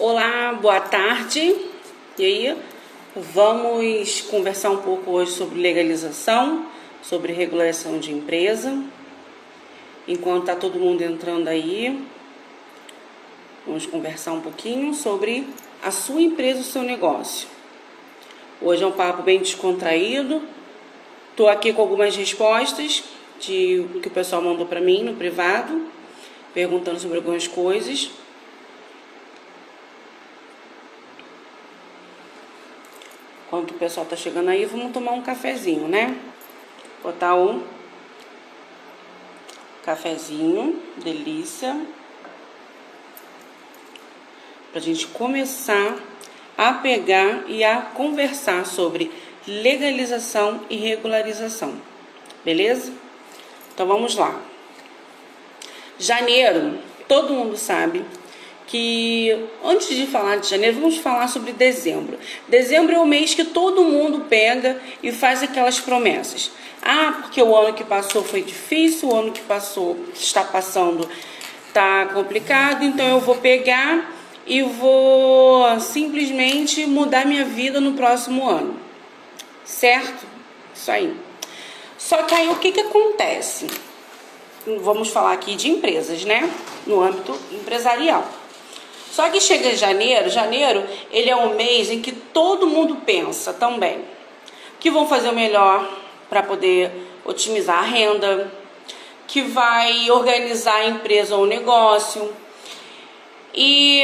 Olá, boa tarde. E aí, vamos conversar um pouco hoje sobre legalização, sobre regulação de empresa. Enquanto tá todo mundo entrando aí, vamos conversar um pouquinho sobre a sua empresa, o seu negócio. Hoje é um papo bem descontraído. Tô aqui com algumas respostas que o pessoal mandou para mim no privado, perguntando sobre algumas coisas. Enquanto o pessoal tá chegando aí, vamos tomar um cafezinho, né? Botar um cafezinho, delícia, pra gente começar a pegar e a conversar sobre legalização e regularização, beleza? Então vamos lá. Janeiro, todo mundo sabe que antes de falar de janeiro, vamos falar sobre dezembro. Dezembro é o mês que todo mundo pega e faz aquelas promessas. Ah, porque o ano que passou foi difícil, o ano que passou, está passando, tá complicado, então eu vou pegar e vou simplesmente mudar minha vida no próximo ano. Certo? Isso aí. Só que aí o que acontece? Vamos falar aqui de empresas, né? No âmbito empresarial. Só que chega janeiro ele é um mês em que todo mundo pensa também que vão fazer o melhor para poder otimizar a renda, que vai organizar a empresa ou o negócio. E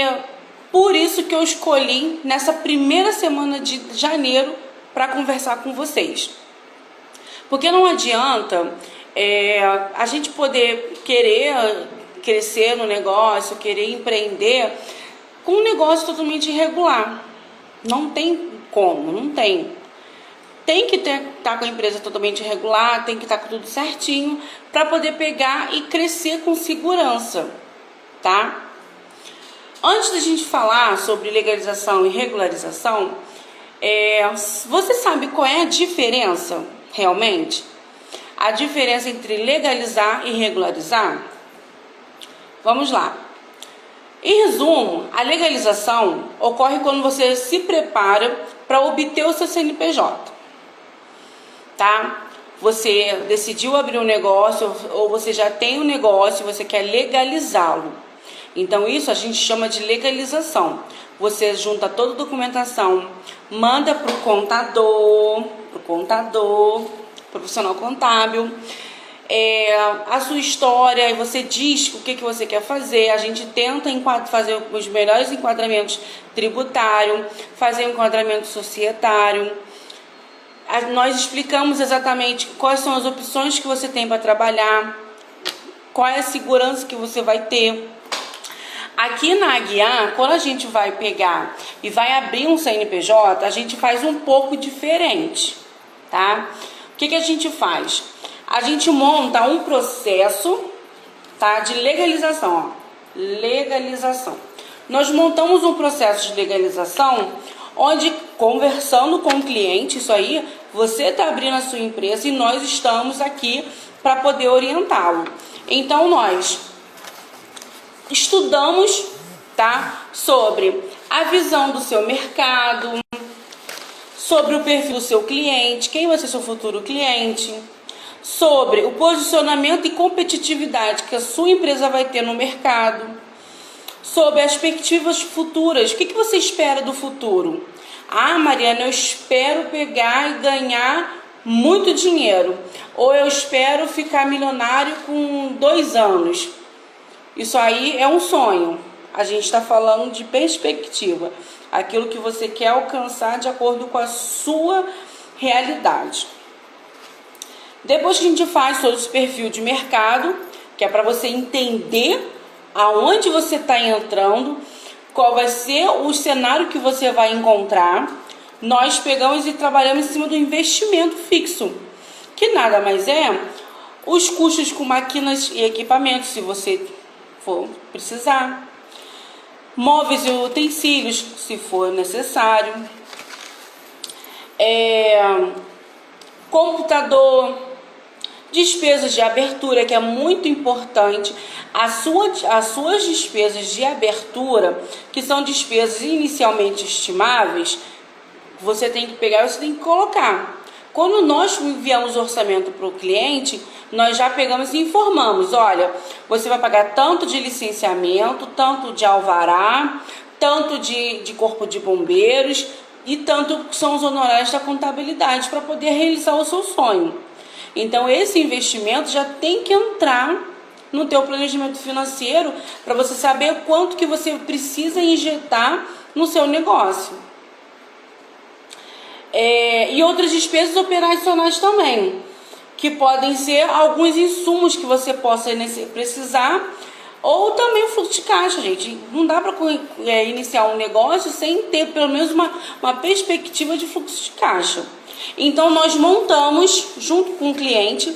por isso que eu escolhi nessa primeira semana de janeiro para conversar com vocês. Porque não adianta a gente poder querer crescer no negócio, querer empreender com um negócio totalmente irregular. Não tem como, não tem. Tem que estar com a empresa totalmente irregular, tem que estar com tudo certinho para poder pegar e crescer com segurança, tá? Antes da gente falar sobre legalização e regularização, você sabe qual é a diferença realmente? A diferença entre legalizar e regularizar? Vamos lá. Em resumo, a legalização ocorre quando você se prepara para obter o seu CNPJ, tá? Você decidiu abrir um negócio ou você já tem um negócio e você quer legalizá-lo. Então isso a gente chama de legalização. Você junta toda a documentação, manda para o contador, profissional contábil, a sua história, e você diz o que você quer fazer. A gente tenta fazer os melhores enquadramentos tributários, fazer um enquadramento societário. Nós explicamos exatamente quais são as opções que você tem para trabalhar, qual é a segurança que você vai ter. Aqui na Aguiar, quando a gente vai pegar e vai abrir um CNPJ, a gente faz um pouco diferente, tá? O que a gente faz? A gente monta um processo, tá, de legalização, ó. Legalização. Nós montamos um processo de legalização onde, conversando com o cliente, isso aí, você está abrindo a sua empresa e nós estamos aqui para poder orientá-lo. Então, nós estudamos, tá, sobre a visão do seu mercado, sobre o perfil do seu cliente, quem vai ser seu futuro cliente, sobre o posicionamento e competitividade que a sua empresa vai ter no mercado, sobre as perspectivas futuras. O que você espera do futuro? Ah, Mariana, eu espero pegar e ganhar muito dinheiro, ou eu espero ficar milionário com 2 anos. Isso aí é um sonho. A gente está falando de perspectiva, aquilo que você quer alcançar de acordo com a sua realidade. Depois que a gente faz todo esse perfil de mercado, que é para você entender aonde você está entrando, qual vai ser o cenário que você vai encontrar, nós pegamos e trabalhamos em cima do investimento fixo, que nada mais é os custos com máquinas e equipamentos, se você for precisar, móveis e utensílios, se for necessário, computador, Despesas de abertura, que é muito importante. As suas despesas de abertura, que são despesas inicialmente estimáveis, você tem que pegar e você tem que colocar. Quando nós enviamos o orçamento para o cliente, nós já pegamos e informamos: olha, você vai pagar tanto de licenciamento, tanto de alvará, tanto de corpo de bombeiros e tanto são os honorários da contabilidade para poder realizar o seu sonho. Então esse investimento já tem que entrar no teu planejamento financeiro para você saber quanto que você precisa injetar no seu negócio. E outras despesas operacionais também, que podem ser alguns insumos que você possa precisar, ou também o fluxo de caixa, gente. Não dá para iniciar um negócio sem ter pelo menos uma perspectiva de fluxo de caixa. Então nós montamos, junto com o cliente,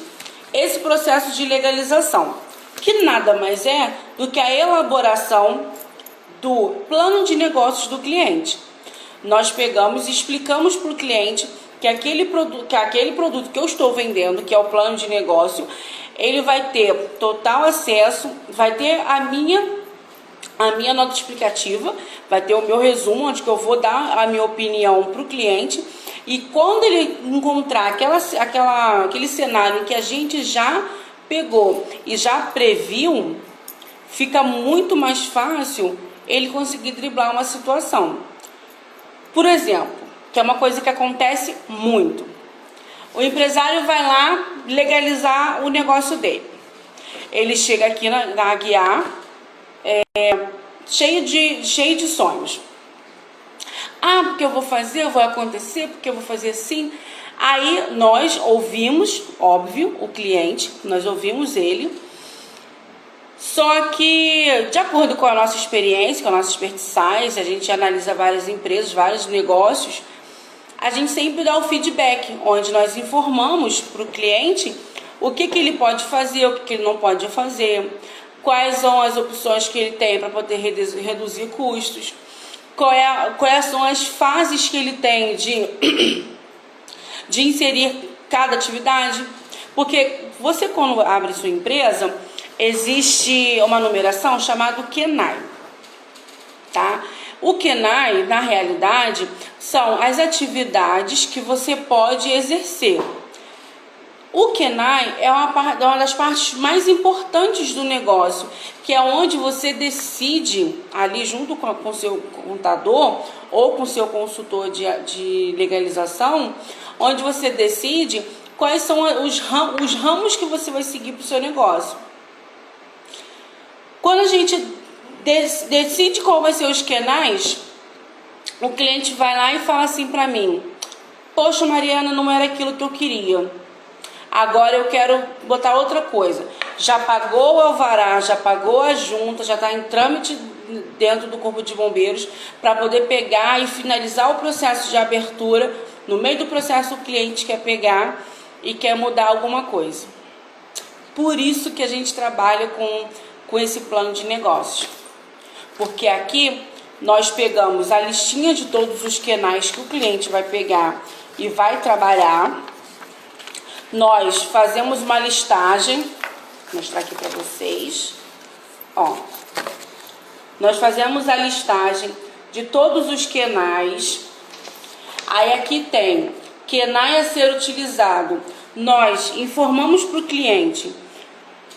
esse processo de legalização, que nada mais é do que a elaboração do plano de negócios do cliente. Nós pegamos e explicamos para o cliente que aquele produto que eu estou vendendo, que é o plano de negócio, ele vai ter total acesso, vai ter a minha nota explicativa, vai ter o meu resumo, onde que eu vou dar a minha opinião para o cliente. E quando ele encontrar aquele cenário que a gente já pegou e já previu, fica muito mais fácil ele conseguir driblar uma situação. Por exemplo, que é uma coisa que acontece muito. O empresário vai lá legalizar o negócio dele. Ele chega aqui na Aguiar, cheio de sonhos. Porque eu vou fazer, vai acontecer, porque eu vou fazer assim. Aí nós ouvimos, óbvio, o cliente, nós ouvimos ele. Só que, de acordo com a nossa experiência, com a nossa expertise, a gente analisa várias empresas, vários negócios, a gente sempre dá o feedback, onde nós informamos para o cliente o que ele pode fazer, o que ele não pode fazer, quais são as opções que ele tem para poder reduzir custos, quais são as fases que ele tem de inserir cada atividade. Porque você, quando abre sua empresa, existe uma numeração chamada KENAI, tá? O KENAI, na realidade, são as atividades que você pode exercer. O KENAI é uma das partes mais importantes do negócio, que é onde você decide, ali junto com o seu contador ou com o seu consultor de legalização, onde você decide quais são os ramos que você vai seguir para o seu negócio. Quando a gente decide qual vai ser os KENAIs, o cliente vai lá e fala assim para mim: poxa, Mariana, não era aquilo que eu queria. Agora eu quero botar outra coisa. Já pagou o alvará, já pagou a junta, já está em trâmite dentro do Corpo de Bombeiros para poder pegar e finalizar o processo de abertura. No meio do processo o cliente quer pegar e quer mudar alguma coisa. Por isso que a gente trabalha com esse plano de negócios. Porque aqui nós pegamos a listinha de todos os KENAIs que o cliente vai pegar e vai trabalhar. Nós fazemos uma listagem, vou mostrar aqui para vocês. Nós fazemos a listagem de todos os KENAIs. Aí aqui tem KENAI a ser utilizado. Nós informamos para o cliente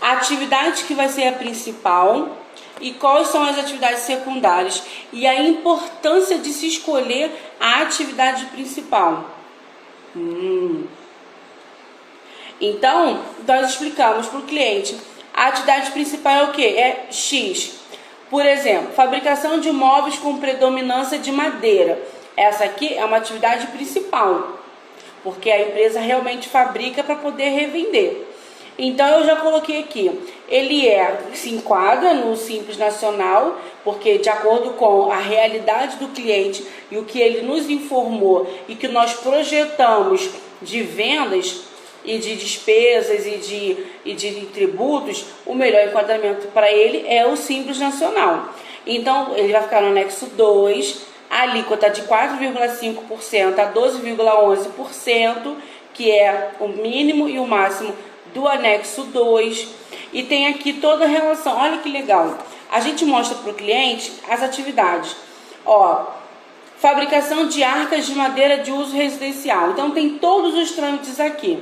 a atividade que vai ser a principal e quais são as atividades secundárias e a importância de se escolher a atividade principal. Então, nós explicamos para o cliente: a atividade principal é o que? É X. Por exemplo, fabricação de móveis com predominância de madeira. Essa aqui é uma atividade principal, porque a empresa realmente fabrica para poder revender. Então eu já coloquei aqui, ele se enquadra no Simples Nacional, porque de acordo com a realidade do cliente e o que ele nos informou e que nós projetamos de vendas e de despesas e de tributos, o melhor enquadramento para ele é o Simples Nacional. Então ele vai ficar no anexo 2, a alíquota de 4,5% a 12,11%, que é o mínimo e o máximo do anexo 2 e tem aqui toda a relação. Olha que legal. A gente mostra para o cliente as atividades. Ó, fabricação de arcas de madeira de uso residencial. Então tem todos os trâmites aqui.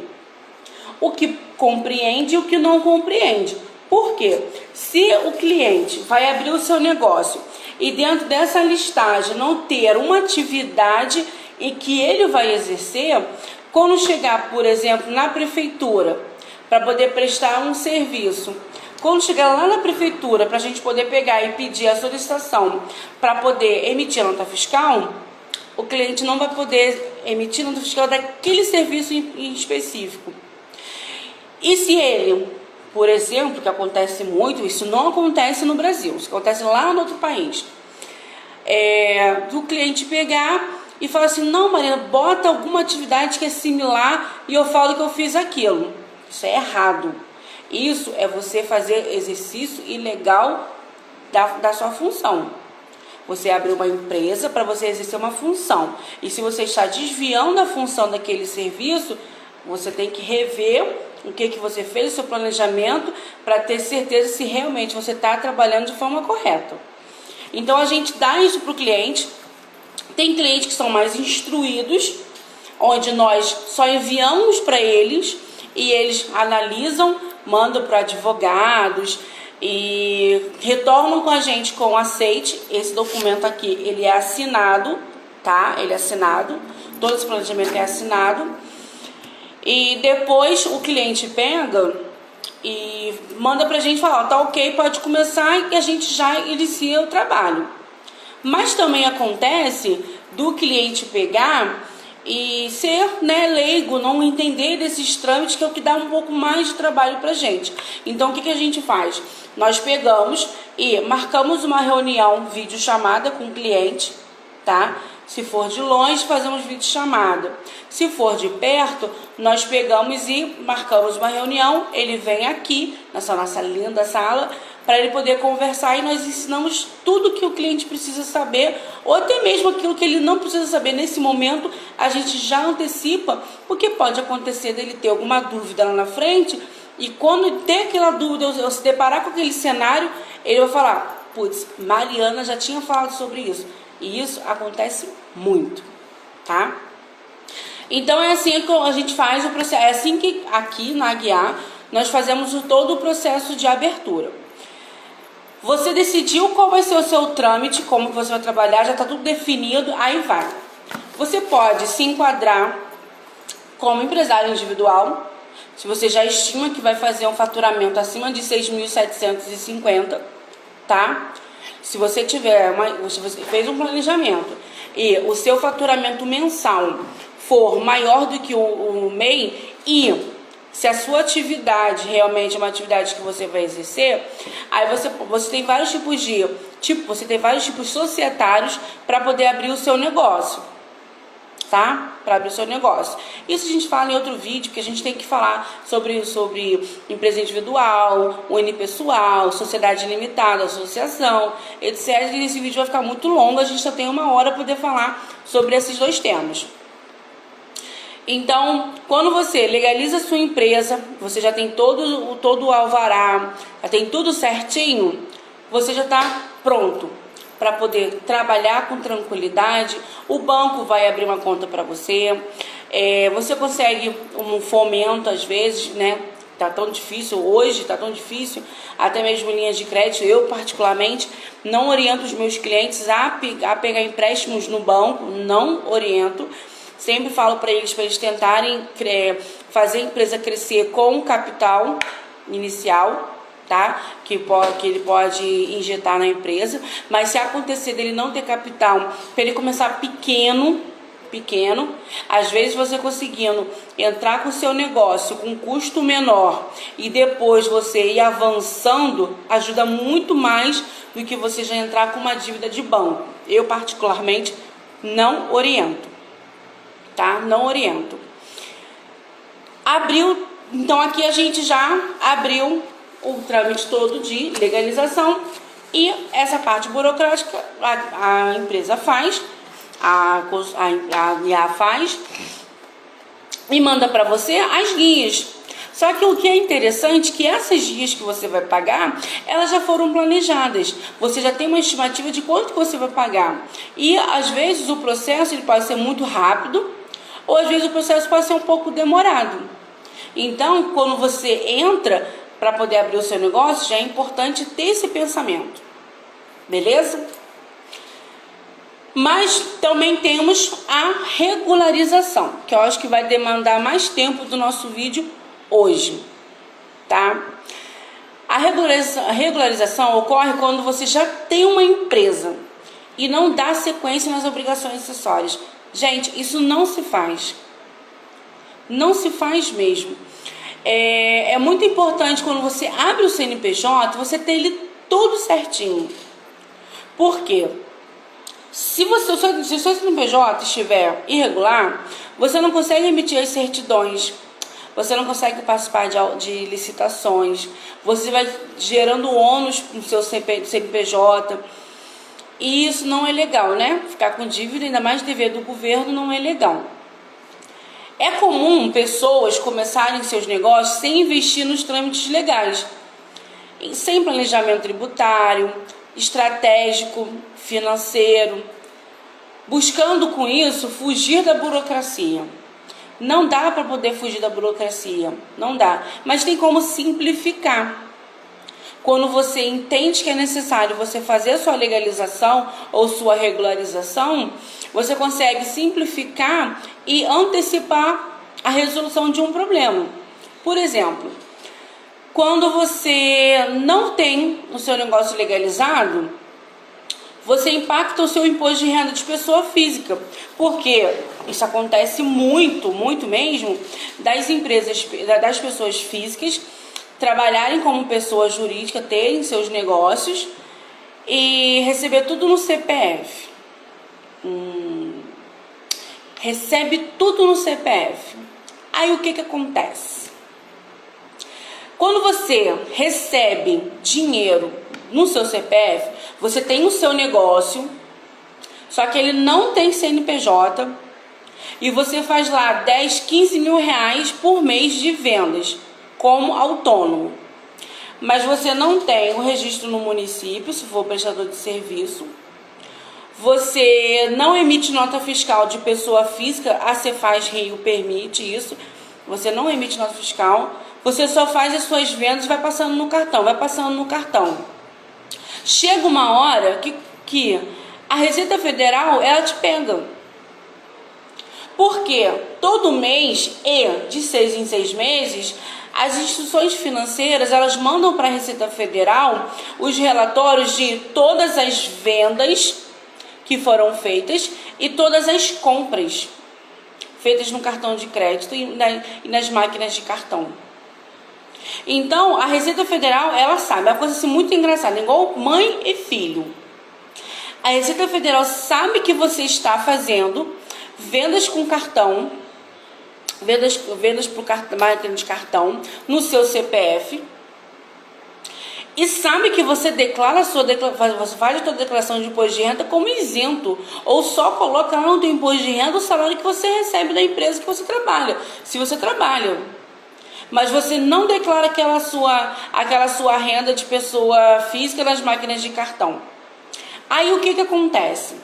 O que compreende e o que não compreende. Por quê? Se o cliente vai abrir o seu negócio e dentro dessa listagem não ter uma atividade e que ele vai exercer, quando chegar, por exemplo, na prefeitura para poder prestar um serviço, quando chegar lá na prefeitura para a gente poder pegar e pedir a solicitação para poder emitir a nota fiscal, o cliente não vai poder emitir a nota fiscal daquele serviço em específico. E se ele, por exemplo, que acontece muito, isso não acontece no Brasil, isso acontece lá no outro país, do cliente pegar e falar assim, não, Mariana, bota alguma atividade que é similar e eu falo que eu fiz aquilo. Isso é errado. Isso é você fazer exercício ilegal da sua função. Você abriu uma empresa para você exercer uma função. E se você está desviando a função daquele serviço, você tem que rever o que você fez, o seu planejamento, para ter certeza se realmente você está trabalhando de forma correta. Então a gente dá isso para o cliente. Tem clientes que são mais instruídos, onde nós só enviamos para eles e eles analisam, mandam para advogados e retornam com a gente com aceite. Esse documento aqui, ele é assinado, tá? Ele é assinado, todo esse planejamento é assinado. E depois o cliente pega e manda pra gente falar, ó, tá ok, pode começar, e a gente já inicia o trabalho. Mas também acontece do cliente pegar e ser, né, leigo, não entender desses trâmites, que é o que dá um pouco mais de trabalho pra gente. Então o que a gente faz? Nós pegamos e marcamos uma reunião, videochamada com o cliente, tá? Se for de longe, fazemos videochamada. Se for de perto, nós pegamos e marcamos uma reunião. Ele vem aqui, nessa nossa linda sala, para ele poder conversar, e nós ensinamos tudo que o cliente precisa saber, ou até mesmo aquilo que ele não precisa saber nesse momento, a gente já antecipa, porque pode acontecer dele ter alguma dúvida lá na frente, e quando ter aquela dúvida, ou se deparar com aquele cenário, ele vai falar, putz, Mariana já tinha falado sobre isso. E isso acontece muito, tá? Então é assim que a gente faz o processo, é assim que aqui na Aguiar nós fazemos todo o processo de abertura. Você decidiu qual vai ser o seu trâmite, como que você vai trabalhar, já está tudo definido, aí vai. Você pode se enquadrar como empresário individual, se você já estima que vai fazer um faturamento acima de 6.750, tá? Se você se você fez um planejamento e o seu faturamento mensal for maior do que o MEI, e se a sua atividade realmente é uma atividade que você vai exercer, aí você tem vários tipos societários para poder abrir o seu negócio, tá? Para abrir o seu negócio. Isso a gente fala em outro vídeo, que a gente tem que falar sobre empresa individual, unipessoal, sociedade limitada, associação, etc. E esse vídeo vai ficar muito longo, a gente só tem 1 hora para poder falar sobre esses dois temas. Então, quando você legaliza a sua empresa, você já tem todo o alvará, já tem tudo certinho, você já está pronto para poder trabalhar com tranquilidade. O banco vai abrir uma conta para você, você consegue um fomento às vezes, né? Tá tão difícil hoje, tá tão difícil, até mesmo linhas de crédito. Eu particularmente não oriento os meus clientes a pegar empréstimos no banco, não oriento. Sempre falo para eles tentarem fazer a empresa crescer com o capital inicial, tá? Que ele pode injetar na empresa. Mas se acontecer dele não ter capital, para ele começar pequeno, às vezes você conseguindo entrar com o seu negócio com um custo menor e depois você ir avançando, ajuda muito mais do que você já entrar com uma dívida de banco. Eu particularmente não oriento, tá? Não oriento. Abriu, então aqui a gente já abriu o trâmite todo de legalização, e essa parte burocrática a empresa faz, a IA faz, e manda para você as guias. Só que o que é interessante é que essas dias que você vai pagar, elas já foram planejadas. Você já tem uma estimativa de quanto que você vai pagar. E às vezes o processo ele pode ser muito rápido, ou às vezes o processo pode ser um pouco demorado. Então, quando você entra para poder abrir o seu negócio, já é importante ter esse pensamento. Beleza? Mas também temos a regularização, que eu acho que vai demandar mais tempo do nosso vídeo hoje, tá? A regularização ocorre quando você já tem uma empresa e não dá sequência nas obrigações acessórias. Gente, isso não se faz. Não se faz mesmo. É muito importante quando você abre o CNPJ, você ter ele todo certinho. Por quê? Se o seu CNPJ estiver irregular, você não consegue emitir as certidões, você não consegue participar de licitações, você vai gerando ônus no seu CNPJ, e isso não é legal, né? Ficar com dívida, ainda mais dever do governo, não é legal. É comum pessoas começarem seus negócios sem investir nos trâmites legais, sem planejamento tributário, estratégico, financeiro, buscando com isso fugir da burocracia. Não dá para poder fugir da burocracia, não dá, mas tem como simplificar. Quando você entende que é necessário você fazer a sua legalização ou sua regularização, você consegue simplificar e antecipar a resolução de um problema. Por exemplo, quando você não tem o seu negócio legalizado, você impacta o seu imposto de renda de pessoa física, porque isso acontece muito, muito mesmo, das pessoas físicas trabalharem como pessoa jurídica, terem seus negócios e receber tudo no CPF. Recebe tudo no CPF. Aí o que acontece? Quando você recebe dinheiro no seu CPF, você tem o seu negócio, só que ele não tem CNPJ, e você faz lá 10, 15 mil reais por mês de vendas como autônomo. Mas você não tem o registro no município, se for prestador de serviço. Você não emite nota fiscal de pessoa física, a Cefaz Rio permite isso. Você não emite nota fiscal, você só faz as suas vendas, vai passando no cartão. Chega uma hora que a Receita Federal, ela te pega. Porque todo mês e de 6 em 6 meses, as instituições financeiras, elas mandam para a Receita Federal os relatórios de todas as vendas que foram feitas e todas as compras feitas no cartão de crédito e nas máquinas de cartão. Então, a Receita Federal, ela sabe, é uma coisa assim muito engraçada, igual mãe e filho. A Receita Federal sabe que você está fazendo vendas com cartão, vendas para máquina de cartão no seu CPF, e sabe que você você faz a sua declaração de imposto de renda como isento, ou só coloca lá no teu imposto de renda o salário que você recebe da empresa que você trabalha, se você trabalha. Mas você não declara aquela sua renda de pessoa física nas máquinas de cartão. Aí o que acontece?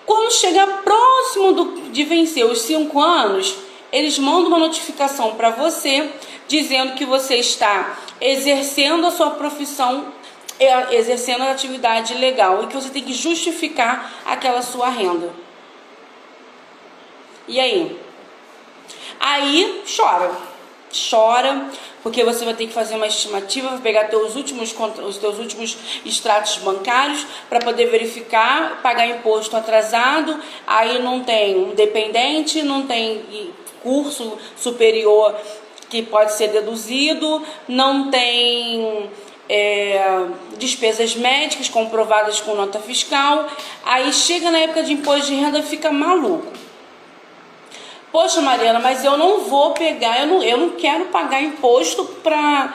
Quando chegar próximo de vencer os 5 anos, eles mandam uma notificação para você dizendo que você está exercendo a sua profissão, exercendo a atividade legal, e que você tem que justificar aquela sua renda. E aí? Aí chora, porque você vai ter que fazer uma estimativa, vai pegar os teus últimos extratos bancários para poder verificar, pagar imposto atrasado, aí não tem dependente, não tem curso superior que pode ser deduzido, não tem despesas médicas comprovadas com nota fiscal, aí chega na época de imposto de renda e fica maluco. Poxa, Mariana, mas eu não vou pegar, eu não quero pagar imposto para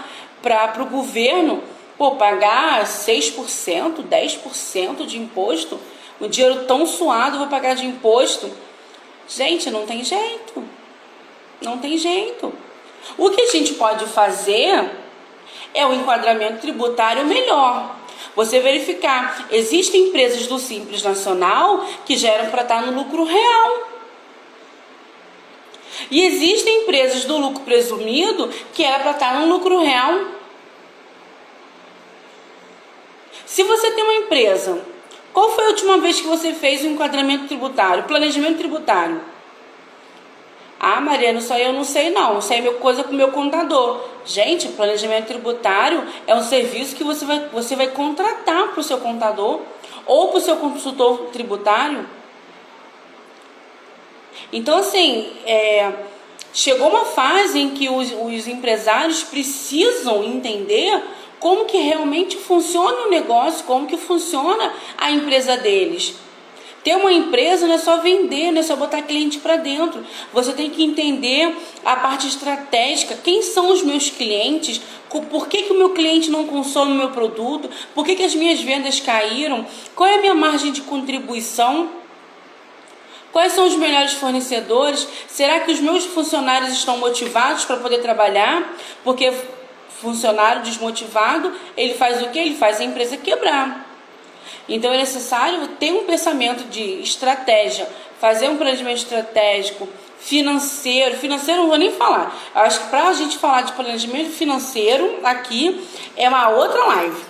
o governo. Pô, pagar 6%, 10% de imposto, um dinheiro tão suado, eu vou pagar de imposto. Gente, não tem jeito. Não tem jeito. O que a gente pode fazer é o enquadramento tributário melhor. Você verificar, existem empresas do Simples Nacional que geram para estar no lucro real. E existem empresas do lucro presumido que era para estar no lucro real. Se você tem uma empresa, qual foi a última vez que você fez o enquadramento tributário, planejamento tributário? Ah, Mariana, só eu não sei não, isso é coisa com o meu contador. Gente, planejamento tributário é um serviço que você vai contratar para o seu contador ou para o seu consultor tributário. Então, assim, chegou uma fase em que os empresários precisam entender como que realmente funciona o negócio, como que funciona a empresa deles. Ter uma empresa não é só vender, não é só botar cliente para dentro. Você tem que entender a parte estratégica. Quem são os meus clientes? Por que o meu cliente não consome o meu produto? Por que as minhas vendas caíram? Qual é a minha margem de contribuição? Quais são os melhores fornecedores? Será que os meus funcionários estão motivados para poder trabalhar? Porque funcionário desmotivado, ele faz o quê? Ele faz a empresa quebrar. Então é necessário ter um pensamento de estratégia, fazer um planejamento estratégico, financeiro. Financeiro não vou nem falar. Eu acho que para a gente falar de planejamento financeiro aqui é uma outra live.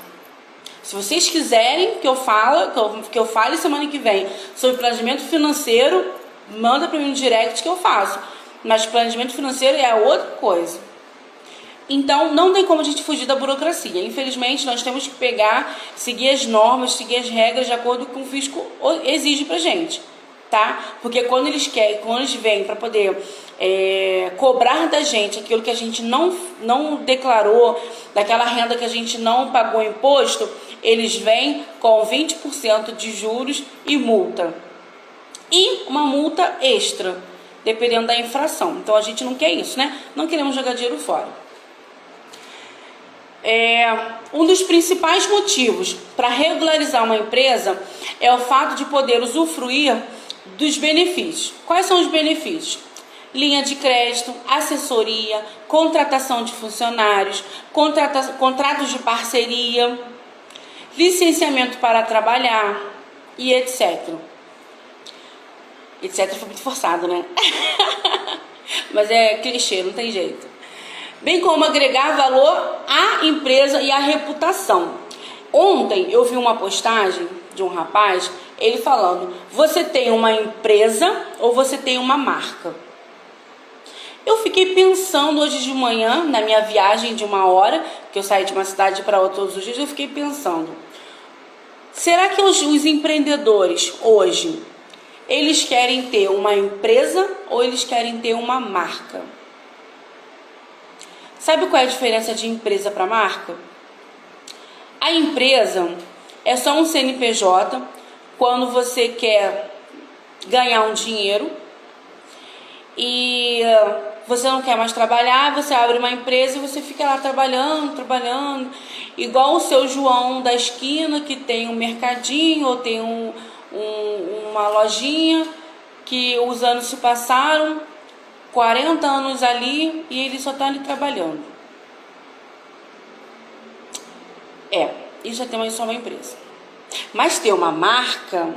Se vocês quiserem que eu fale semana que vem sobre planejamento financeiro, manda para mim no direct que eu faço. Mas planejamento financeiro é outra coisa. Então, não tem como a gente fugir da burocracia. Infelizmente, nós temos que seguir as normas, seguir as regras de acordo com o fisco exige pra gente, tá? Porque quando eles vêm para poder cobrar da gente aquilo que a gente não declarou, daquela renda que a gente não pagou imposto, eles vêm com 20% de juros e multa. E uma multa extra, dependendo da infração. Então, a gente não quer isso, né? Não queremos jogar dinheiro fora. Um dos principais motivos para regularizar uma empresa é o fato de poder usufruir dos benefícios. Quais são os benefícios? Linha de crédito, assessoria, contratação de funcionários, contratos de parceria, licenciamento para trabalhar e etc. Etc foi muito forçado, né? Mas é clichê, não tem jeito. Bem como agregar valor à empresa e à reputação. Ontem eu vi uma postagem de um rapaz, ele falando: você tem uma empresa ou você tem uma marca? Eu fiquei pensando hoje de manhã, na minha viagem de 1 hora, que eu saí de uma cidade para outra todos os dias, eu fiquei pensando: será que os empreendedores hoje, eles querem ter uma empresa ou eles querem ter uma marca? Sabe qual é a diferença de empresa para marca? A empresa é só um CNPJ quando você quer ganhar um dinheiro e você não quer mais trabalhar, você abre uma empresa e você fica lá trabalhando, igual o seu João da esquina que tem um mercadinho ou tem uma lojinha que os anos se passaram, 40 anos ali e ele só está ali trabalhando. Isso é ter só uma empresa. Mas ter uma marca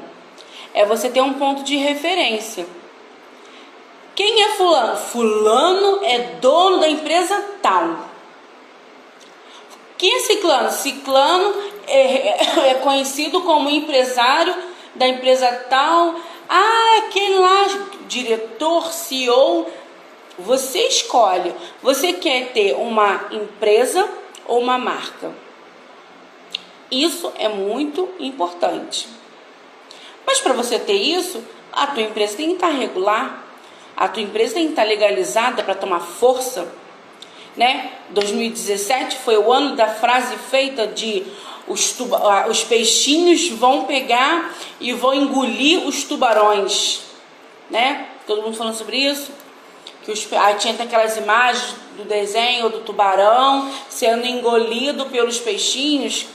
é você ter um ponto de referência. Quem é fulano? Fulano é dono da empresa tal. Quem é ciclano? Ciclano é conhecido como empresário da empresa tal. Aquele lá, diretor, CEO. Você escolhe. Você quer ter uma empresa ou uma marca? Isso é muito importante. Mas para você ter isso, a tua empresa tem que estar regular. A tua empresa tem que estar legalizada para tomar força, né? 2017 foi o ano da frase feita de os peixinhos vão pegar e vão engolir os tubarões, né? Todo mundo falando sobre isso. Aí tinha aquelas imagens do desenho do tubarão sendo engolido pelos peixinhos.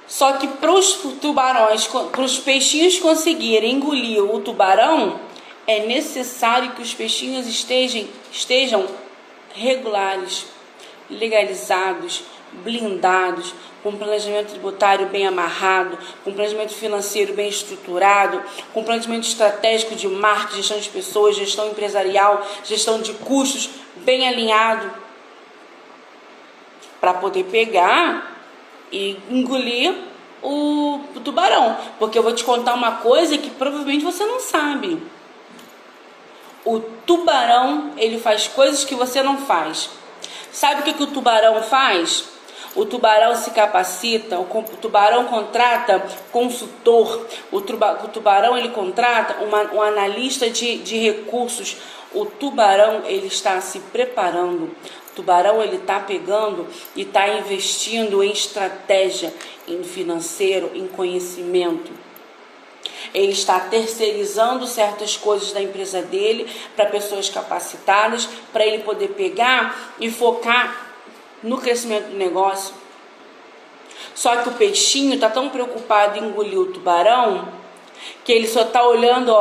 Só que para os tubarões, para os peixinhos conseguirem engolir o tubarão, é necessário que os peixinhos estejam regulares, legalizados, blindados, com planejamento tributário bem amarrado, com planejamento financeiro bem estruturado, com planejamento estratégico de marketing, gestão de pessoas, gestão empresarial, gestão de custos bem alinhado, para poder pegar e engolir o tubarão. Porque eu vou te contar uma coisa que provavelmente você não sabe. O tubarão, ele faz coisas que você não faz. Sabe o que o tubarão faz? O tubarão se capacita, o tubarão contrata consultor, o tubarão ele contrata um analista de recursos. O tubarão ele está se preparando, o tubarão ele está pegando e está investindo em estratégia, em financeiro, em conhecimento. Ele está terceirizando certas coisas da empresa dele para pessoas capacitadas, para ele poder pegar e focar no crescimento do negócio. Só que o peixinho está tão preocupado em engolir o tubarão que ele só está olhando,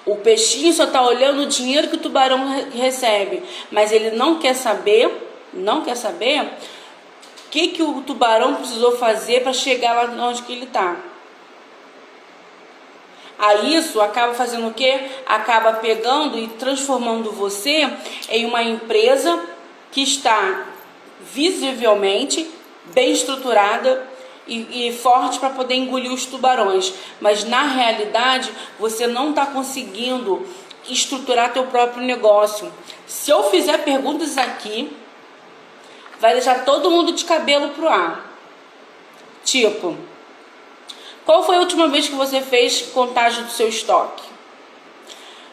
o peixinho só está olhando o dinheiro que o tubarão recebe, mas ele não quer saber o que o tubarão precisou fazer para chegar lá onde que ele está. Aí isso acaba fazendo o quê? Acaba pegando e transformando você em uma empresa que está visivelmente bem estruturada e forte para poder engolir os tubarões. Mas na realidade você não está conseguindo estruturar teu próprio negócio. Se eu fizer perguntas aqui, vai deixar todo mundo de cabelo pro ar. Tipo, qual foi a última vez que você fez contagem do seu estoque?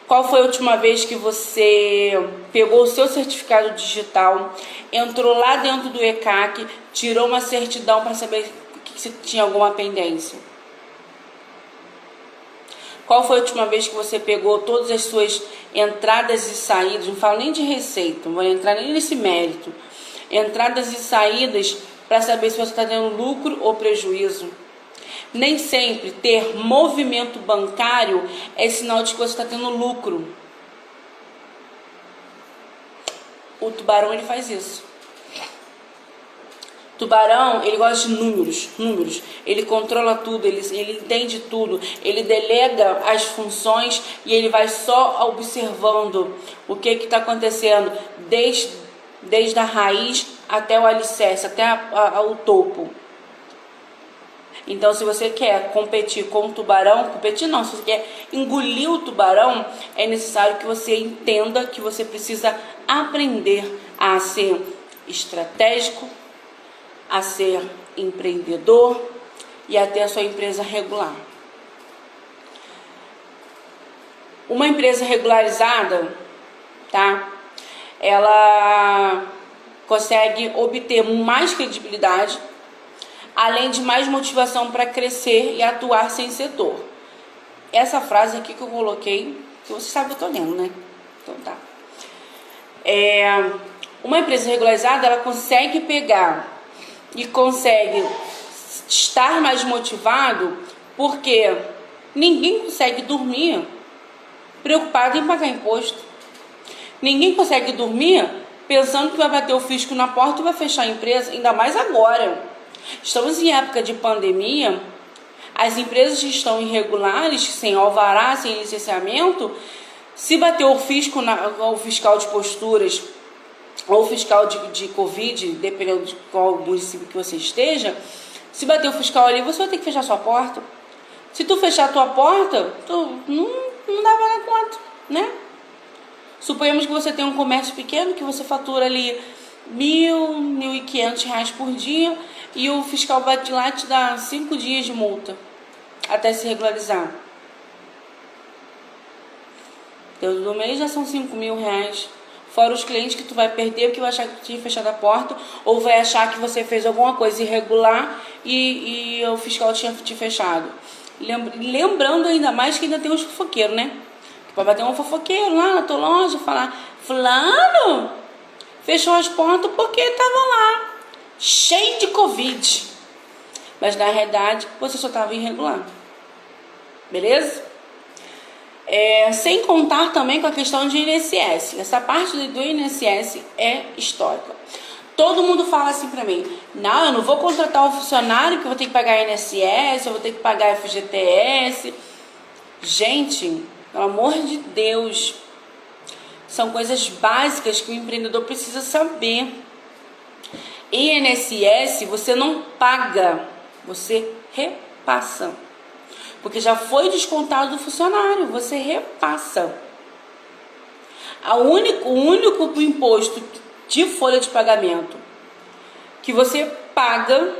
Qual foi a última vez que você pegou o seu certificado digital, entrou lá dentro do ECAC, tirou uma certidão para saber se tinha alguma pendência? Qual foi a última vez que você pegou todas as suas entradas e saídas? Não falo nem de receita, não vou entrar nem nesse mérito. Entradas e saídas para saber se você está tendo lucro ou prejuízo. Nem sempre ter movimento bancário é sinal de que você está tendo lucro. O tubarão ele faz isso. O tubarão ele gosta de números. Ele controla tudo, ele entende tudo. Ele delega as funções e ele vai só observando o que está acontecendo desde a raiz até o alicerce, até o topo. Então, se você quer competir com o tubarão, se você quer engolir o tubarão, é necessário que você entenda que você precisa aprender a ser estratégico, a ser empreendedor e a ter a sua empresa regular. Uma empresa regularizada, tá? Ela consegue obter mais credibilidade, além de mais motivação para crescer e atuar sem setor. Essa frase aqui que eu coloquei, que você sabe que eu tô lendo, né? Então tá. Uma empresa regularizada, ela consegue pegar e consegue estar mais motivado, porque ninguém consegue dormir preocupado em pagar imposto. Ninguém consegue dormir pensando que vai bater o fisco na porta e vai fechar a empresa, ainda mais agora. Estamos em época de pandemia, as empresas que estão irregulares, sem alvará, sem licenciamento, se bater o fisco, o fiscal de posturas ou o fiscal de Covid, dependendo de qual município que você esteja, se bater o fiscal ali, você vai ter que fechar sua porta. Se tu fechar a tua porta, tu não dá para dar conta, né? Suponhamos que você tem um comércio pequeno, que você fatura ali R$ 1.500 por dia, e o fiscal bate lá e te dá 5 dias de multa até se regularizar. Dentro do mês já são R$ 5.000, fora os clientes que tu vai perder, porque vai achar que tu tinha fechado a porta, ou vai achar que você fez alguma coisa irregular e o fiscal tinha te fechado. Lembrando ainda mais que ainda tem os fofoqueiros, né? Pode bater um fofoqueiro lá na tua loja e falar: fulano fechou as portas porque estava lá cheio de Covid, mas na realidade você só estava irregular. Beleza? Sem contar também com a questão de INSS. Essa parte do INSS é histórica. Todo mundo fala assim pra mim: não, eu não vou contratar um funcionário que eu vou ter que pagar INSS, eu vou ter que pagar FGTS. Gente, pelo amor de Deus, são coisas básicas que o empreendedor precisa saber. INSS você não paga, você repassa. Porque já foi descontado do funcionário, você repassa. O único imposto de folha de pagamento que você paga,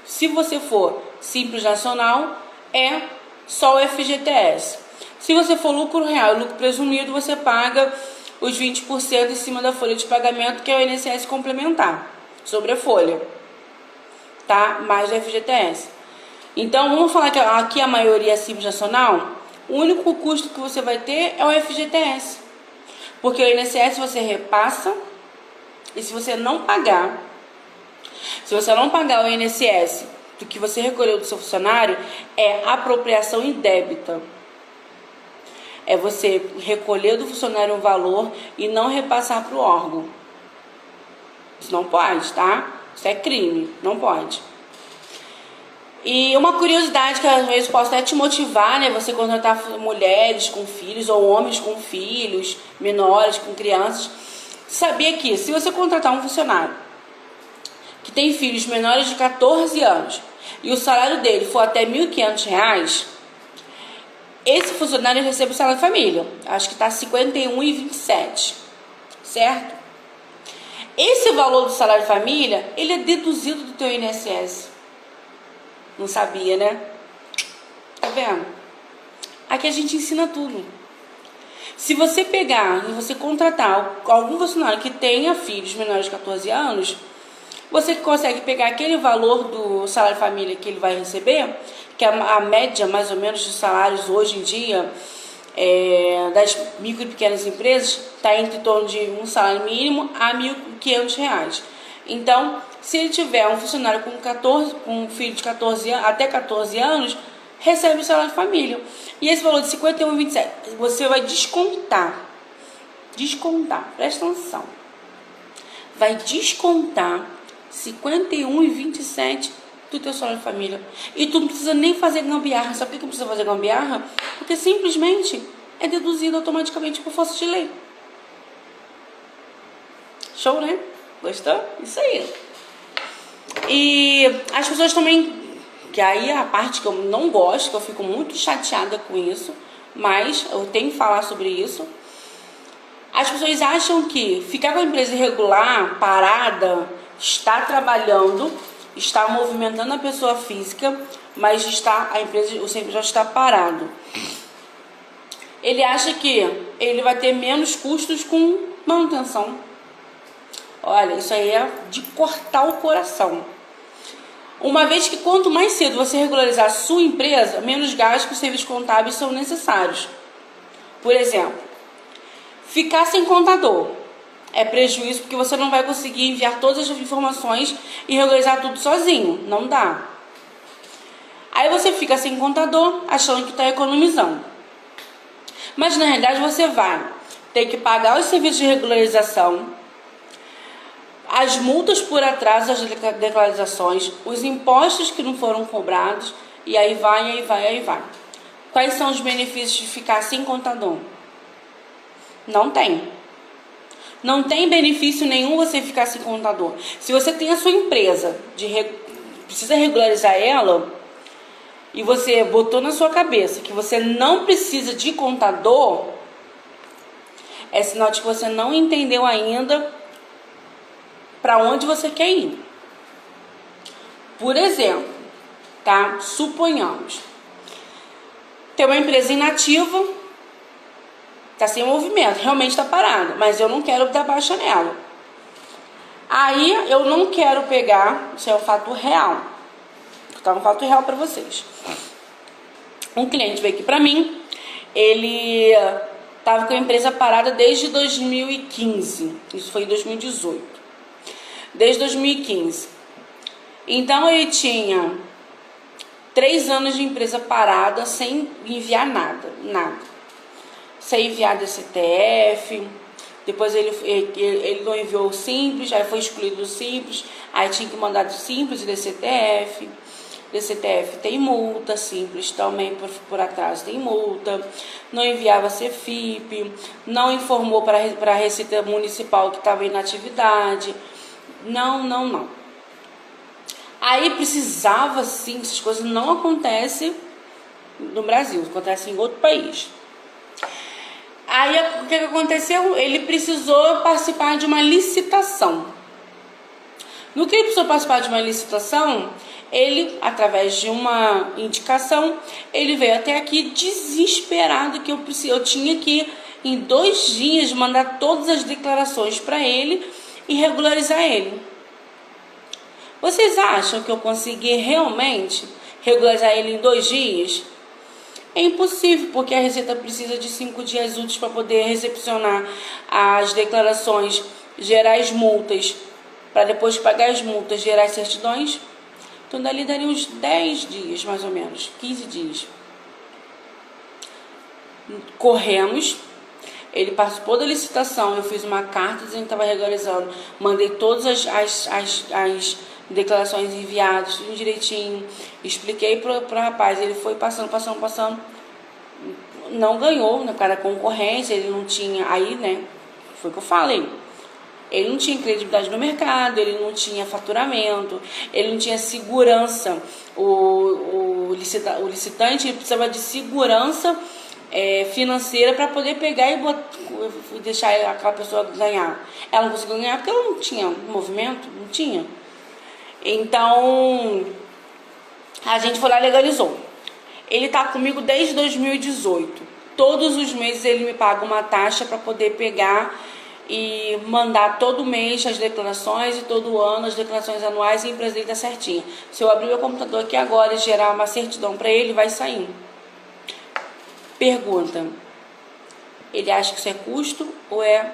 se você for Simples Nacional, é só o FGTS. Se você for lucro real e lucro presumido, você paga os 20% em cima da folha de pagamento, que é o INSS complementar, sobre a folha, tá? Mais o FGTS. Então, vamos falar que aqui a maioria é Simples Nacional. O único custo que você vai ter é o FGTS. Porque o INSS você repassa, e se você não pagar o INSS do que você recolheu do seu funcionário, é apropriação indébita. É você recolher do funcionário um valor e não repassar para o órgão. Isso não pode, tá? Isso é crime, não pode. E uma curiosidade que às vezes posso até te motivar, né? Você contratar mulheres com filhos ou homens com filhos, menores com crianças. Sabia que se você contratar um funcionário que tem filhos menores de 14 anos e o salário dele for até R$ 1.500, esse funcionário recebe o salário família. Acho que está R$ 51,27, certo? Esse valor do salário família, ele é deduzido do teu INSS. Não sabia, né? Tá vendo? Aqui a gente ensina tudo. Se você pegar e você contratar algum funcionário que tenha filhos menores de 14 anos, você consegue pegar aquele valor do salário família que ele vai receber, que é a média mais ou menos de salários hoje em dia das micro e pequenas empresas, está entre torno de um salário mínimo a R$ 1.500. Então, se ele tiver um funcionário com um filho de até 14 anos, recebe o salário de família. E esse valor de 51,27, você vai descontar, presta atenção, vai descontar 51,27 do teu salário de família. E tu não precisa nem fazer gambiarra. Sabe por que não precisa fazer gambiarra? Porque simplesmente é deduzido automaticamente por força de lei. Show, né? Gostou? Isso aí. E as pessoas também, que aí é a parte que eu não gosto, que eu fico muito chateada com isso, mas eu tenho que falar sobre isso. As pessoas acham que ficar com a empresa irregular, parada, está trabalhando, está movimentando a pessoa física, mas o serviço já está parado. Ele acha que ele vai ter menos custos com manutenção. Olha, isso aí é de cortar o coração. Uma vez que quanto mais cedo você regularizar a sua empresa, menos gastos com serviços contábeis são necessários. Por exemplo, ficar sem contador é prejuízo porque você não vai conseguir enviar todas as informações e regularizar tudo sozinho. Não dá. Aí você fica sem contador achando que está economizando. Mas na realidade você vai ter que pagar os serviços de regularização, as multas por atraso das declarações, os impostos que não foram cobrados, e aí vai. Quais são os benefícios de ficar sem contador? Não tem. Não tem benefício nenhum você ficar sem contador. Se você tem a sua empresa, precisa regularizar ela, e você botou na sua cabeça que você não precisa de contador, é sinal de que você não entendeu ainda para onde você quer ir. Por exemplo, tá? Suponhamos, tem uma empresa inativa, está sem movimento, realmente está parada, mas eu não quero dar baixa nela. Aí eu não quero pegar, isso é um fato real, vou contar um fato real para vocês. Um cliente veio aqui para mim, ele estava com a empresa parada desde 2015, isso foi em 2018. Desde 2015. Então ele tinha 3 anos de empresa parada sem enviar nada. ser enviado ao CTF. Depois ele não enviou o Simples, aí foi excluído do Simples, aí tinha que mandar do Simples e do CTF. DCTF tem multa, Simples também por atraso tem multa, não enviava CFIP, não informou para a Receita Municipal que estava em inatividade, não. Aí precisava sim, essas coisas não acontecem no Brasil, acontecem em outro país. Aí o que aconteceu? Ele precisou participar de uma licitação. No que ele precisou participar de uma licitação, ele, através de uma indicação, ele veio até aqui desesperado que eu tinha que, em 2 dias, mandar todas as declarações para ele e regularizar ele. Vocês acham que eu consegui realmente regularizar ele em 2 dias? É impossível, porque a Receita precisa de 5 dias úteis para poder recepcionar as declarações, gerar as multas, para depois pagar as multas, gerar as certidões. Então, dali daria uns 10 dias, mais ou menos, 15 dias. Corremos, ele participou da licitação, eu fiz uma carta dizendo que estava regularizando, mandei todas as declarações enviadas, tudo direitinho, expliquei para o rapaz, ele foi passando, não ganhou, né, por causa da concorrência, ele não tinha, aí, né, foi o que eu falei, ele não tinha credibilidade no mercado, ele não tinha faturamento, ele não tinha segurança, o licitante ele precisava de segurança financeira para poder pegar e deixar aquela pessoa ganhar. Ela não conseguiu ganhar porque ela não tinha movimento, não tinha. Então, a gente foi lá e legalizou. Ele tá comigo desde 2018. Todos os meses ele me paga uma taxa para poder pegar e mandar todo mês as declarações e todo ano as declarações anuais e a empresa dele tá certinha. Se eu abrir meu computador aqui agora e gerar uma certidão para ele, vai sair. Pergunta: ele acha que isso é custo ou é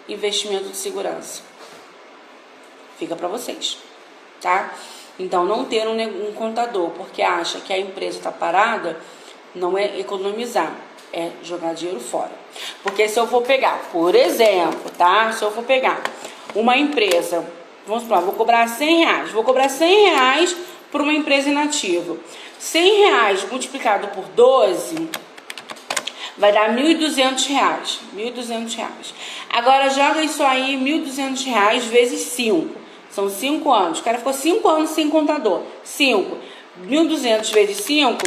investimento de segurança? Fica para vocês, tá? Então, não ter um contador porque acha que a empresa está parada não é economizar, é jogar dinheiro fora. Porque se eu for pegar, por exemplo, tá? Se eu for pegar uma empresa, vamos lá, vou cobrar R$100. Vou cobrar R$100 por uma empresa inativa. R$100 multiplicado por 12 vai dar R$1.200. R$1.200. Agora joga isso aí, R$1.200 vezes 5. São 5 anos. O cara ficou 5 anos sem contador. 5. 1.200 vezes 5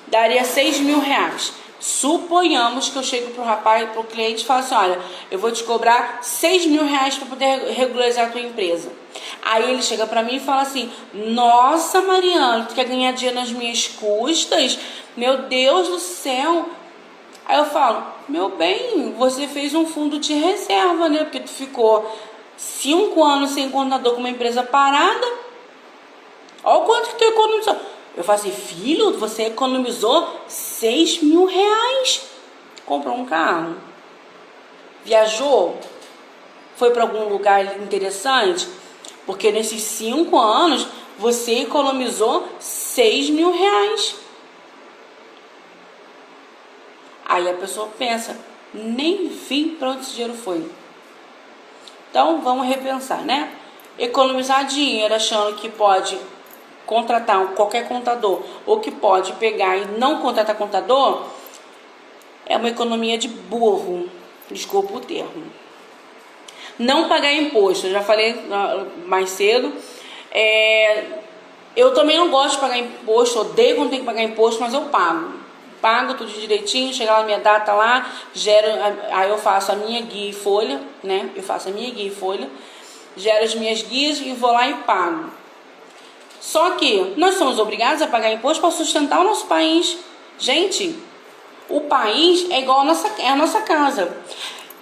daria R$6.000. Suponhamos que eu chego pro rapaz, pro cliente e falo assim: olha, eu vou te cobrar R$6.000 para poder regularizar a tua empresa. Aí ele chega para mim e fala assim: nossa, Mariana, tu quer ganhar dinheiro nas minhas custas? Meu Deus do céu. Aí eu falo: meu bem, você fez um fundo de reserva, né? Porque tu ficou 5 anos sem contador com uma empresa parada. Olha o quanto que tu economizou. Eu falo assim: filho, você economizou R$6.000. Comprou um carro, viajou, foi para algum lugar interessante, porque nesses 5 anos você economizou R$6.000. Aí a pessoa pensa: nem vi para onde esse dinheiro foi. Então vamos repensar, né? Economizar dinheiro achando que pode contratar qualquer contador ou que pode pegar e não contratar contador é uma economia de burro, desculpa o termo. Não pagar imposto, eu já falei mais cedo, eu também não gosto de pagar imposto, odeio quando tem que pagar imposto, mas eu pago tudo direitinho, chega lá na minha data lá, aí eu faço a minha guia e folha, né? Gero as minhas guias e vou lá e pago. Só que nós somos obrigados a pagar imposto para sustentar o nosso país. Gente, o país é igual a nossa casa.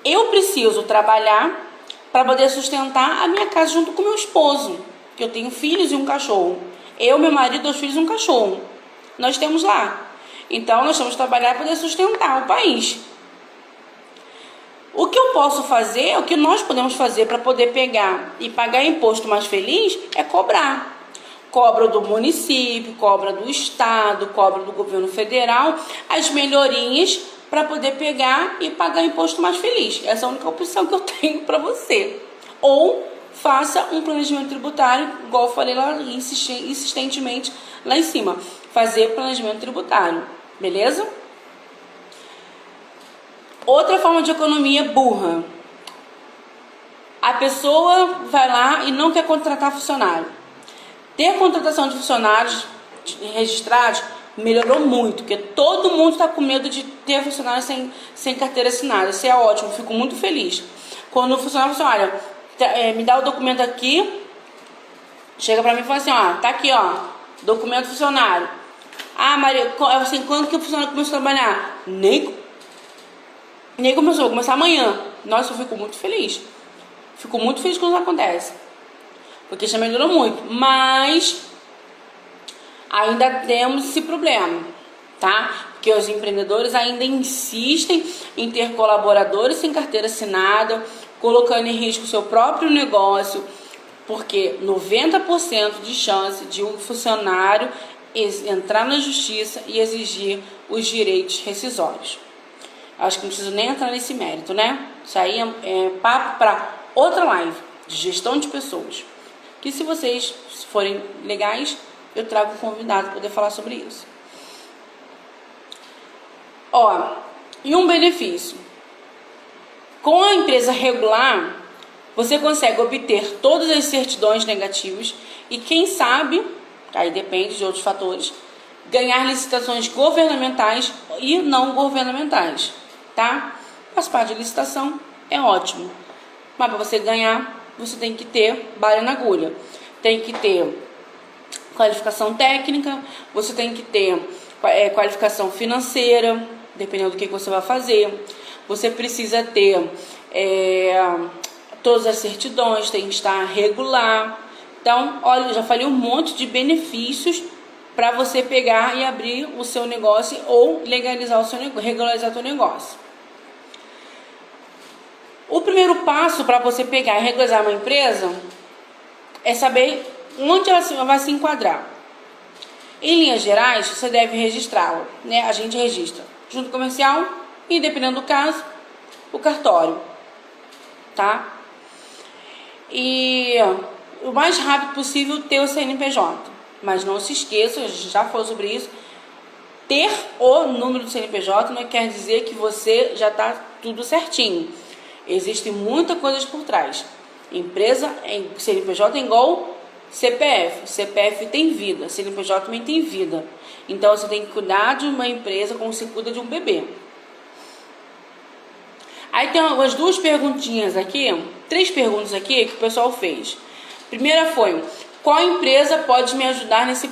Eu preciso trabalhar para poder sustentar a minha casa junto com meu esposo, que eu tenho filhos e um cachorro. Eu, meu marido, 2 filhos e um cachorro. Nós temos lá. Então, nós temos que trabalhar para poder sustentar o país. O que eu posso fazer, o que nós podemos fazer para poder pegar e pagar imposto mais feliz é cobrar. Cobra do município, cobra do estado, cobra do governo federal, as melhorias para poder pegar e pagar imposto mais feliz. Essa é a única opção que eu tenho para você. Ou faça um planejamento tributário, igual eu falei lá insistentemente lá em cima. Fazer planejamento tributário, beleza? Outra forma de economia burra. A pessoa vai lá e não quer contratar funcionário. Ter contratação de funcionários registrados melhorou muito, porque todo mundo está com medo de ter funcionário sem carteira assinada. Isso é ótimo, fico muito feliz. Quando o funcionário fala assim, olha, me dá o documento aqui, chega pra mim e fala assim, ó, tá aqui, ó, documento funcionário. Ah, Maria, assim, quando que o funcionário começou a trabalhar? Nem começou, vou começar amanhã. Nossa, eu fico muito feliz. Fico muito feliz quando isso acontece. Porque já melhorou muito. Mas ainda temos esse problema, tá? Porque os empreendedores ainda insistem em ter colaboradores sem carteira assinada, colocando em risco o seu próprio negócio, porque 90% de chance de um funcionário entrar na justiça e exigir os direitos rescisórios. Acho que não preciso nem entrar nesse mérito, né? Isso aí é papo para outra live de gestão de pessoas. Que se vocês forem legais, eu trago um convidado para poder falar sobre isso. Ó, e um benefício. Com a empresa regular, você consegue obter todas as certidões negativas e quem sabe, aí depende de outros fatores, ganhar licitações governamentais e não governamentais, tá? Participar de licitação é ótimo, mas para você ganhar, você tem que ter bala na agulha, tem que ter qualificação técnica, você tem que ter qualificação financeira, dependendo do que você vai fazer. Você precisa ter todas as certidões, tem que estar regular. Então, olha, eu já falei um monte de benefícios para você pegar e abrir o seu negócio ou legalizar o seu negócio, regularizar o seu negócio. O primeiro passo para você pegar e regularizar uma empresa é saber onde ela vai se enquadrar. Em linhas gerais, você deve registrá-la, né? A gente registra junta comercial e, dependendo do caso, o cartório, tá? E o mais rápido possível ter o CNPJ. Mas não se esqueça, a gente já falou sobre isso, ter o número do CNPJ não quer dizer que você já está tudo certinho. Existe muita coisa por trás. Empresa, CNPJ é igual CPF. CPF tem vida, CNPJ também tem vida. Então você tem que cuidar de uma empresa como se cuida de um bebê. Aí tem umas duas perguntinhas aqui, 3 perguntas aqui que o pessoal fez. Primeira foi: qual empresa pode me ajudar nesse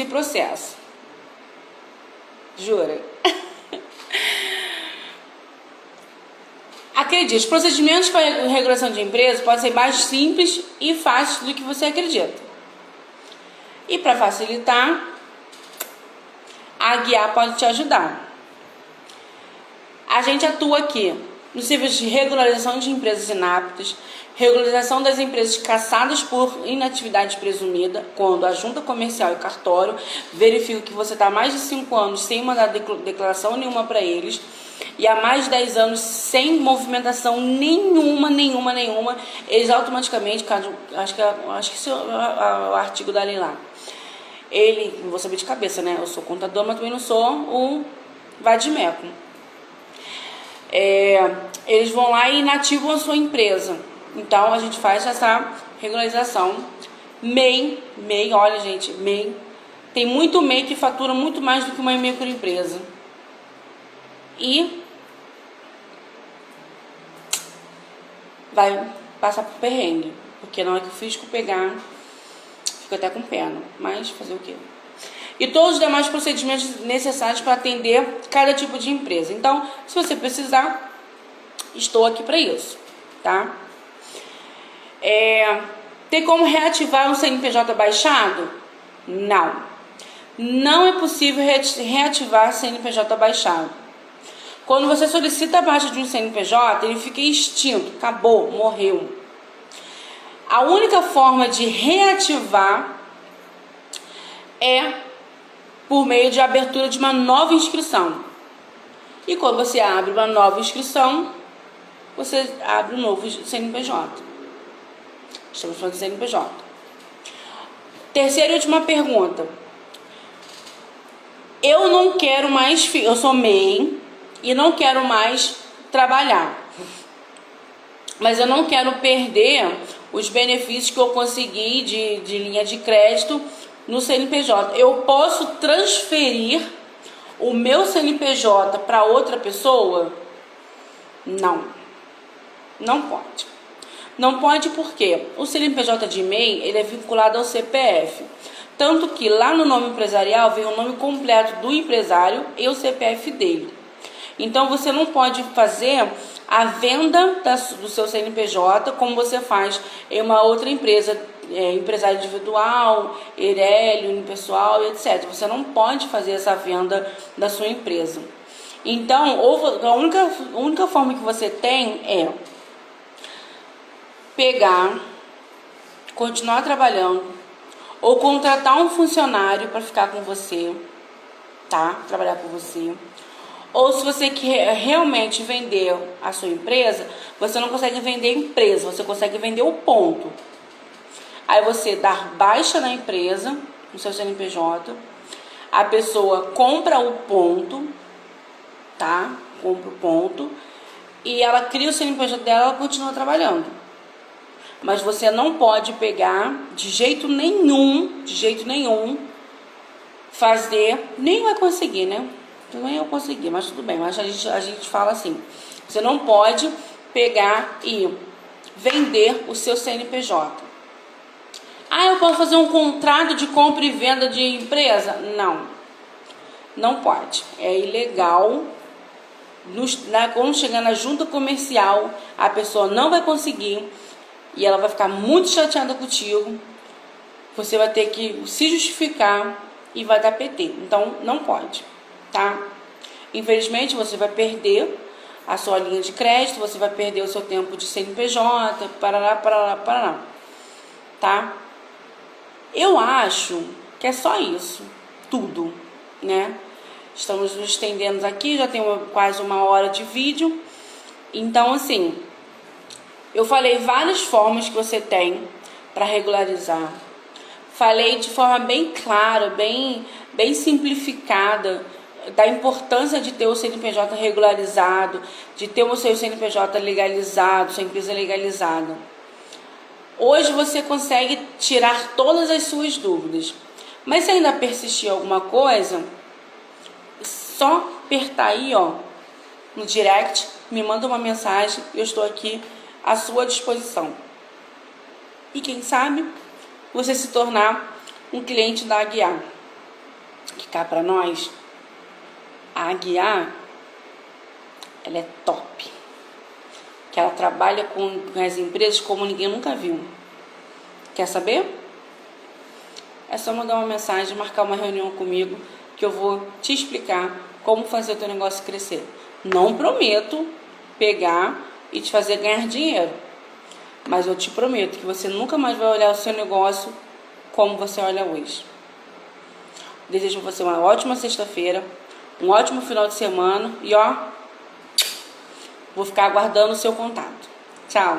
processo? Jura? Acredite, os procedimentos para regulação de empresas podem ser mais simples e fáceis do que você acredita. E para facilitar, a Guiar pode te ajudar. A gente atua aqui no serviço de regularização de empresas inaptas, regularização das empresas caçadas por inatividade presumida, quando a junta comercial e cartório verificam que você está há mais de 5 anos sem mandar declaração nenhuma para eles, e há mais de 10 anos sem movimentação nenhuma, eles automaticamente, acho que esse é o artigo da lei lá, não vou saber de cabeça, né? Eu sou contador, mas também não sou um vadimeco. Eles vão lá e inativam a sua empresa. Então a gente faz essa regularização. MEI, olha gente, MEI. Tem muito MEI que fatura muito mais do que uma microempresa. E vai passar por perrengue, porque na hora que o fisco pegar, fica até com pena, mas fazer o quê? E todos os demais procedimentos necessários para atender cada tipo de empresa. Então, se você precisar, estou aqui para isso, tá? Tem como reativar um CNPJ baixado? Não. Não é possível reativar CNPJ baixado. Quando você solicita a baixa de um CNPJ, ele fica extinto, acabou, morreu. A única forma de reativar é por meio de abertura de uma nova inscrição. E quando você abre uma nova inscrição, você abre um novo CNPJ. Estamos falando de CNPJ. Terceira e última pergunta. Eu não quero mais, eu sou MEI e não quero mais trabalhar. Mas eu não quero perder os benefícios que eu consegui de linha de crédito no CNPJ. Eu posso transferir o meu CNPJ para outra pessoa? Não. Não pode. Não pode porque o CNPJ de MEI, ele é vinculado ao CPF. Tanto que lá no nome empresarial vem o nome completo do empresário e o CPF dele. Então você não pode fazer a venda do seu CNPJ como você faz em uma outra empresa, empresário individual, Eireli, unipessoal, etc. Você não pode fazer essa venda da sua empresa. Então, a única forma que você tem é pegar, continuar trabalhando, ou contratar um funcionário para ficar com você, tá? Trabalhar com você. Ou se você quer realmente vender a sua empresa, você não consegue vender a empresa, você consegue vender o ponto. Aí você dá baixa na empresa, no seu CNPJ, a pessoa compra o ponto, tá? Compra o ponto, e ela cria o CNPJ dela, ela continua trabalhando. Mas você não pode pegar de jeito nenhum, fazer, nem vai conseguir, né? Nem eu consegui, mas tudo bem, mas a gente fala assim, você não pode pegar e vender o seu CNPJ. Ah, eu posso fazer um contrato de compra e venda de empresa? Não, não pode, é ilegal. Quando chegar na junta comercial, a pessoa não vai conseguir e ela vai ficar muito chateada contigo, você vai ter que se justificar e vai dar PT, então não pode. Tá? Infelizmente você vai perder a sua linha de crédito, você vai perder o seu tempo de CNPJ, parará, tá? Eu acho que é só isso, tudo, né? Estamos nos estendendo aqui, já tem quase 1 hora de vídeo. Então, assim, eu falei várias formas que você tem para regularizar. Falei de forma bem clara, bem simplificada, da importância de ter o CNPJ regularizado, de ter o seu CNPJ legalizado, sua empresa legalizada. Hoje você consegue tirar todas as suas dúvidas. Mas se ainda persistir alguma coisa, só apertar aí, ó, no direct, me manda uma mensagem, eu estou aqui à sua disposição. E quem sabe você se tornar um cliente da Aguiar. Que cá para nós, a Aguiar, ela é top. Que ela trabalha com as empresas como ninguém nunca viu. Quer saber? É só mandar uma mensagem, marcar uma reunião comigo, que eu vou te explicar como fazer o teu negócio crescer. Não prometo pegar e te fazer ganhar dinheiro, mas eu te prometo que você nunca mais vai olhar o seu negócio como você olha hoje. Desejo a você uma ótima sexta-feira, um ótimo final de semana e ó, vou ficar aguardando o seu contato. Tchau!